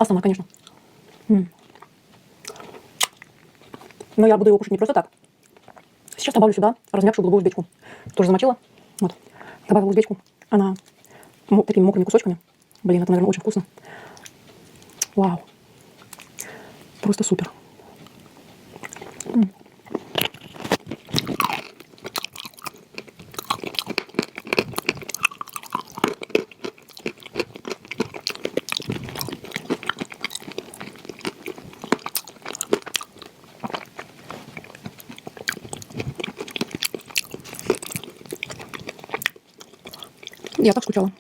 та сама, конечно. Но я буду его кушать не просто так. Сейчас добавлю сюда размягшую голубую узбечку. Тоже замочила. Вот. Добавила узбечку. Она такими мокрыми кусочками. Блин, это, наверное, очень вкусно. Вау. Просто супер. Я так скучала.